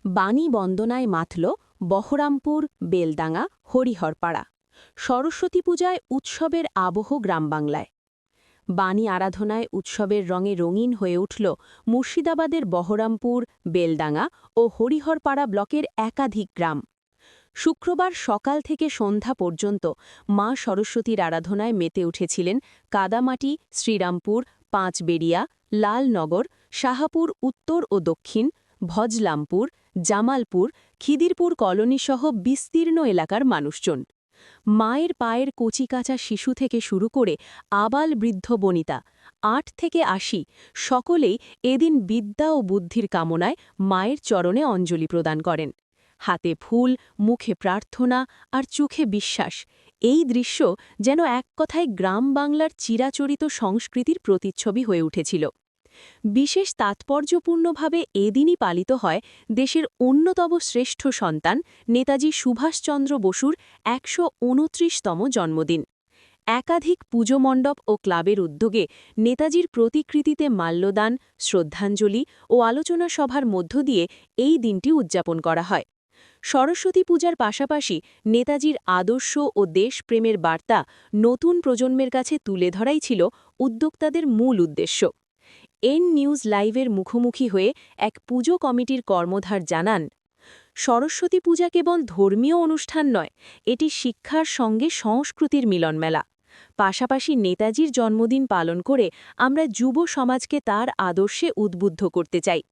বাণী বন্দনায় মাতল বহরামপুর, বেলডাঙ্গা, হরিহরপাড়া। সরস্বতী পূজায় উৎসবের আবহ গ্রামবাংলায়। বাণী আরাধনায় উৎসবের রঙে রঙিন হয়ে উঠল মুর্শিদাবাদের বহরামপুর, বেলডাঙ্গা ও হরিহরপাড়া ব্লকের একাধিক গ্রাম। শুক্রবার সকাল থেকে সন্ধ্যা পর্যন্ত মা সরস্বতীর আরাধনায় মেতে উঠেছিলেন কাদামাটি, শ্রীরামপুর, পাঁচবেড়িয়া, লালনগর, শাহাপুর উত্তর ও দক্ষিণ, ভজলামপুর, জামালপুর, খিদিরপুর কলোনিসহ বিস্তীর্ণ এলাকার মানুষজন। মায়ের পায়ের কচিকাঁচা শিশু থেকে শুরু করে আবাল বৃদ্ধ বনিতা ৮ থেকে ৮০ সকলেই এদিন বিদ্যা ও বুদ্ধির কামনায় মায়ের চরণে অঞ্জলি প্রদান করেন। হাতে ফুল, মুখে প্রার্থনা আর চোখে বিশ্বাস। এই দৃশ্য যেন এক কথায় গ্রাম বাংলার চিরাচরিত সংস্কৃতির প্রতিচ্ছবি হয়ে উঠেছিল। বিশেষ তাৎপর্যপূর্ণভাবে এদিনই পালিত হয় দেশের অন্যতম শ্রেষ্ঠ সন্তান নেতাজি সুভাষচন্দ্র বসুর ১২৯তম জন্মদিন। একাধিক পুজো মণ্ডপ ও ক্লাবের উদ্যোগে নেতাজির প্রতিকৃতিতে মাল্যদান, শ্রদ্ধাঞ্জলি ও আলোচনা সভার মধ্য দিয়ে এই দিনটি উদযাপন করা হয়। সরস্বতী পূজার পাশাপাশি নেতাজির আদর্শ ও দেশপ্রেমের বার্তা নতুন প্রজন্মের কাছে তুলে ধরাই ছিল উদ্যোক্তাদের মূল উদ্দেশ্য। এন নিউজ লাইভের মুখোমুখি হয়ে এক পুজো কমিটির কর্মধার জানান, সরস্বতী পূজা কেবল ধর্মীয় অনুষ্ঠান নয়, এটি শিক্ষার সঙ্গে সংস্কৃতির মিলনমেলা। পাশাপাশি নেতাজির জন্মদিন পালন করে আমরা যুব সমাজকে তার আদর্শে উদ্বুদ্ধ করতে চাই।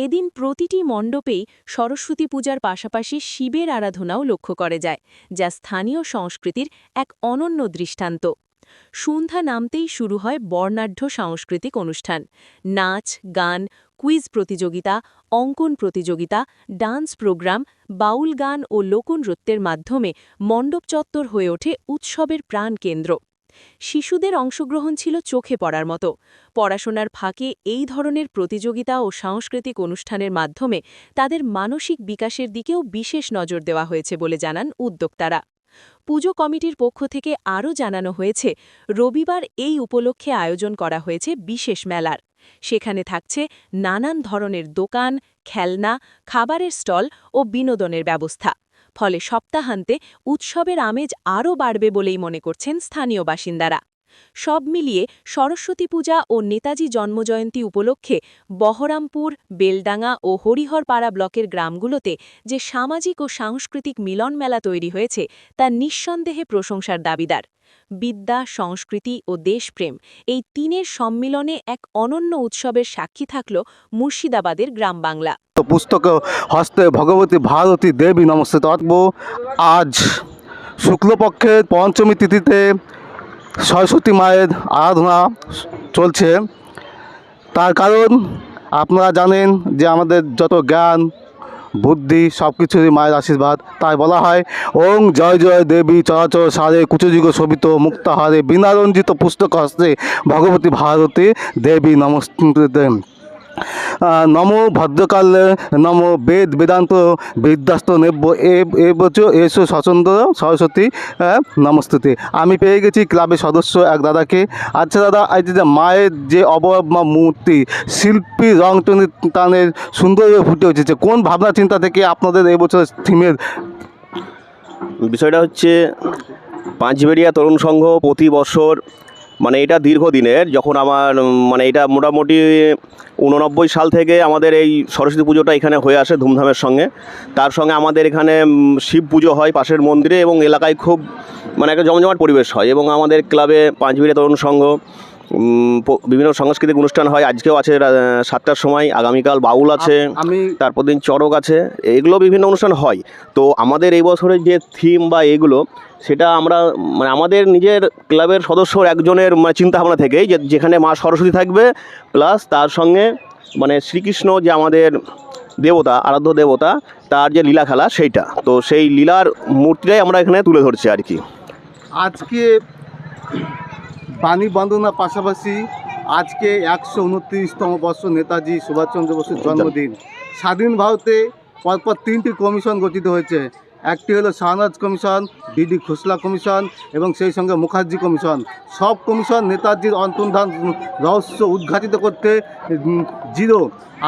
এদিন প্রতিটি মণ্ডপেই সরস্বতী পূজার পাশাপাশি শিবের আরাধনাও লক্ষ্য করা যায়, যা স্থানীয় সংস্কৃতির এক অনন্য দৃষ্টান্ত। সন্ধ্যা নামতেই শুরু হয় বর্ণাঢ্য সাংস্কৃতিক অনুষ্ঠান। নাচ, গান, কুইজ প্রতিযোগিতা, অঙ্কন প্রতিযোগিতা, ডান্স প্রোগ্রাম, বাউল গান ও লোকনৃত্যের মাধ্যমে মণ্ডপ চত্বর হয়ে ওঠে উৎসবের প্রাণকেন্দ্র। শিশুদের অংশগ্রহণ ছিল চোখে পড়ার মতো। পড়াশোনার ফাঁকে এই ধরনের প্রতিযোগিতা ও সাংস্কৃতিক অনুষ্ঠানের মাধ্যমে তাদের মানসিক বিকাশের দিকেও বিশেষ নজর দেওয়া হয়েছে বলে জানান উদ্যোক্তারা। পুজো কমিটির পক্ষ থেকে আরও জানানো হয়েছে, রবিবার এই উপলক্ষে আয়োজন করা হয়েছে বিশেষ মেলার। সেখানে থাকছে নানান ধরনের দোকান, খেলনা, খাবারের স্টল ও বিনোদনের ব্যবস্থা। ফলে সপ্তাহান্তে উৎসবের আমেজ আরও বাড়বে বলেই মনে করছেন স্থানীয় বাসিন্দারা। সব মিলিয়ে সরস্বতী পূজা ও নেতাজি জন্মজয়ন্তী উপলক্ষে বহরামপুর, বেলডাঙ্গা ও হরিহরপাড়া ব্লকের গ্রামগুলোতে যে সামাজিক ও সাংস্কৃতিক মিলনমেলা তৈরি হয়েছে তা নিঃসন্দেহে প্রশংসার দাবিদার। বিদ্যা, সংস্কৃতি ও দেশপ্রেম এই তিনের সম্মিলনে এক অনন্য উৎসবের সাক্ষী থাকল মুর্শিদাবাদের গ্রাম বাংলা। পুস্তক হস্তে ভগবতী ভারতী দেবী নমস্তে তৎব। আজ শুক্লপক্ষের পঞ্চমী তিথিতে সরস্বতী মায়ের আরাধনা চলছে। তার কারণ আপনারা জানেন যে আমাদের যত জ্ঞান বুদ্ধি সব কিছুরই মায়ের আশীর্বাদ। তাই বলা হয়, ওং জয় জয় দেবী চরাচর সারে কুচযুগ শোভিত মুক্তাহারে বিনারঞ্জিত পুস্তক হস্তে ভগবতী ভারতী দেবী নমস্তে। নমো ভদ্রকালে নমো বেদ বেদান্ত বিদ্যাস্ত নেব্য এবচ এসো স্বচন্দ্র সরস্বতী নমস্তুতে। আমি পেয়ে গেছি ক্লাবের সদস্য এক দাদাকে। আচ্ছা দাদা, এই যে মায়ের যে অবয়ব মূর্তি শিল্পী রং টানের সুন্দরভাবে ফুটে উঠেছে, কোন ভাবনা চিন্তা থেকে আপনাদের এবছর থিমের? বিষয়টা হচ্ছে পাঁচবেড়িয়া তরুণ সংঘ প্রতি বছর এটা দীর্ঘদিনের, যখন আমার এটা মোটামুটি 89 সাল থেকে আমাদের এই সরস্বতী পুজোটা এখানে হয়ে আসে ধুমধামের সঙ্গে। তার সঙ্গে আমাদের এখানে শিব পুজো হয় পাশের মন্দিরে, এবং এলাকায় খুব একটা জমজমাট পরিবেশ হয়। এবং আমাদের ক্লাবে পাঁচবেড়িয়া তরুণ সংঘ বিভিন্ন সাংস্কৃতিক অনুষ্ঠান হয়। আজকেও আছে 7টার সময়, আগামীকাল বাউল আছে, তারপর দিন চড়ক আছে, এগুলো বিভিন্ন অনুষ্ঠান হয়। তো আমাদের এই বছরের যে থিম বা এগুলো, সেটা আমরা আমাদের নিজের ক্লাবের সদস্যর একজনের চিন্তাভাবনা থেকেই, যেখানে মা সরস্বতী থাকবে প্লাস তার সঙ্গে শ্রীকৃষ্ণ যে আমাদের দেবতা, আরাধ্য দেবতা, তার যে লীলা খেলা সেইটা, তো সেই লীলার মূর্তিটাই আমরা এখানে তুলে ধরছি আর কি। আজকে বাণী বন্দনার পাশাপাশি আজকে 129তম বর্ষ নেতাজি সুভাষচন্দ্র বসুর জন্মদিন। স্বাধীন ভারতে পরপর 3টি কমিশন গঠিত হয়েছে। একটি হলো শাহনাজ কমিশন, ডিডি খোসলা কমিশন এবং সেই সঙ্গে মুখার্জি কমিশন। সব কমিশন নেতাজির অন্তর্ধান রহস্য উদ্ঘাটিত করতে জিরো।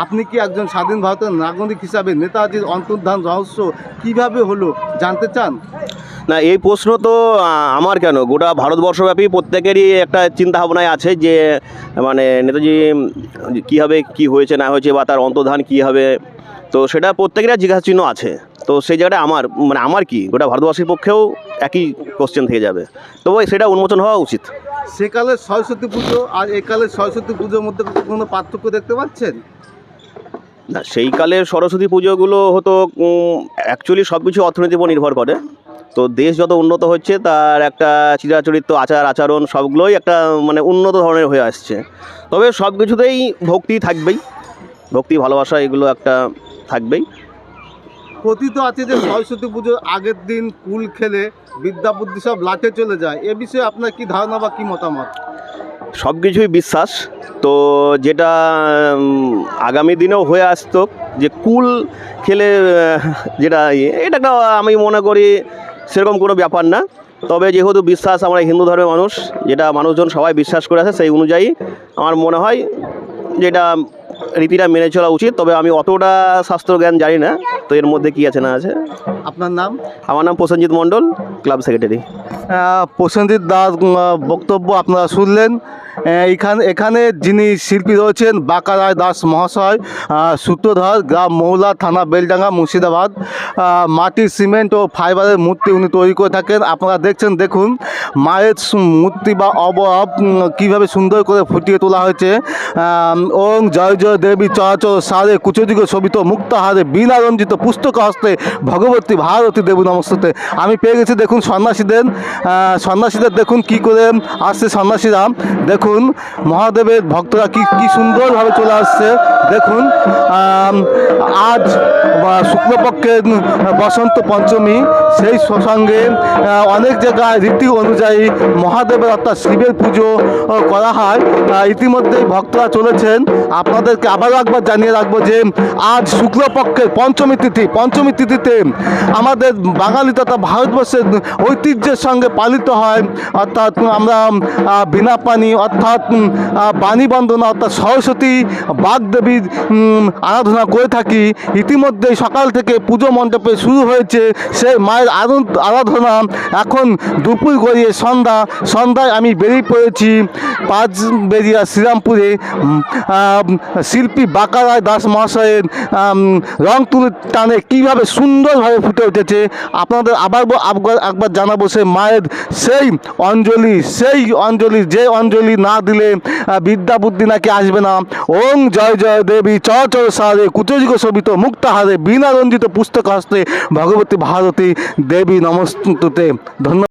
আপনি কি একজন স্বাধীন ভারতের নাগরিক হিসাবে নেতাজির অন্তর্ধান রহস্য কিভাবে হলো জানতে চান? না, এই প্রশ্ন তো আমার কেন, গোটা ভারতবর্ষব্যাপী প্রত্যেকেরই একটা চিন্তা ভাবনায় আছে যে মানে নেতাজি কীভাবে কী হয়েছে না হয়েছে বা তার অন্তর্ধান কী হবে, তো সেটা প্রত্যেকেরই জিজ্ঞাসা চিহ্ন আছে। তো সেই জায়গাটা আমার কি গোটা ভারতবর্ষের পক্ষেও একই কোশ্চেন থেকে যাবে, তবে সেটা উন্মোচন হওয়া উচিত। সেকালের সরস্বতী পুজো আর একালের সরস্বতী পুজোর মধ্যে কোনো পার্থক্য দেখতে পাচ্ছেন? না, সেই কালের সরস্বতী পুজোগুলো হতো অ্যাকচুয়ালি সব কিছু অর্থনীতির উপর নির্ভর করে। তো দেশ যত উন্নত হচ্ছে তার একটা চিরাচরিত আচরণ সবগুলোই একটা মানে উন্নত ধরনের হয়ে আসছে। তবে সব কিছুতেই ভক্তি থাকবেই, ভক্তি ভালোবাসা এগুলো একটা থাকবেই। কথিত আছে যে সরস্বতী পুজোর আগের দিন কুল খেলে বিদ্যা বুদ্ধি সব লাটে চলে যায়, এ বিষয়ে আপনার কি ধারণা বা কি মতামত? সব কিছুই বিশ্বাস। তো যেটা আগামী দিনেও হয়ে আসতো যে কুল খেলে যেটা এটা একটা আমি মনে করি সেরকম কোনো ব্যাপার না। তবে যেহেতু বিশ্বাস, আমরা হিন্দু ধর্মের মানুষ, যেটা মানুষজন সবাই বিশ্বাস করে আছে সেই অনুযায়ী আমার মনে হয় যেটা রীতিটা মেনে চলা উচিত। তবে আমি অতটা শাস্ত্র জ্ঞান জানি না, তো এর মধ্যে কী আছে না আছে। আপনার নাম? আমার নাম প্রসেনজিৎ মণ্ডল, ক্লাব সেক্রেটারি। প্রসেনজিৎ দাস বক্তব্য আপনারা শুনলেন। এখানে যিনি শিল্পী রয়েছেন বাঁকা রায় দাস মহাশয়, সূত্রধর, গ্রাম মৌলা, থানা বেলডাঙ্গা, মুর্শিদাবাদ। মাটির সিমেন্ট ও ফাইবারের মূর্তি উনি তৈরি করে থাকেন। আপনারা দেখুন মায়ের মূর্তি বা অবয়ব কীভাবে সুন্দর করে ফুটিয়ে তোলা হয়েছে। ওং জয় জয় দেবী চরাচর সারে কুচদিগ শোভিত মুক্তাহারে বীণা রঞ্জিত পুস্তক হস্তে ভগবতী ভারতী দেবী নমস্তে। আমি পেয়ে গেছি দেখুন সন্ন্যাসীদের দেখুন কি করে আসছে সন্ন্যাসীরা। দেখুন মহাদেবের ভক্তরা কি সুন্দরভাবে চলে আসছে। দেখুন আজ শুক্লপক্ষের বসন্ত পঞ্চমী, সেই সঙ্গে অনেক জায়গায় রীতি অনুযায়ী মহাদেবের অর্থাৎ শিবের পুজো করা হয়। ইতিমধ্যেই ভক্তরা চলেছেন। আপনাদেরকে আবারও একবার জানিয়ে রাখবো যে আজ শুক্লপক্ষের পঞ্চমী তিথিতে আমাদের বাঙালি তথা ভারতবর্ষের ঐতিহ্যের সঙ্গে পালিত হয়, অর্থাৎ আমরা বিনা পানি অর্থাৎ বাণী বন্দনা অর্থাৎ সরস্বতী বাগদেবীর আরাধনা করে থাকি। ইতিমধ্যেই সকাল থেকে পুজো মণ্ডপে শুরু হয়েছে সেই মায়ের আরাধনা। এখন দুপুর গড়িয়ে সন্ধ্যায় আমি বেরিয়ে পড়েছি পাঁচবেড়িয়া শ্রীরামপুরে শিল্পী বাঁকা রায় দাস মহাশয়ের রং তুলি টানে কীভাবে সুন্দরভাবে ফুটে উঠেছে আপনাদের একবার জানাবো। সে মায়ের সেই অঞ্জলি যে অঞ্জলি না দিলে বিদ্যা বুদ্ধি নাকি আসবে না। ওং জয় জয় দেবী চরাচর সারে কুচদিগ শোভিত মুক্তাহারে বীণা রঞ্জিত পুস্তক হস্তে ভগবতী ভারতী দেবী নমস্তুতে। ধন্যবাদ।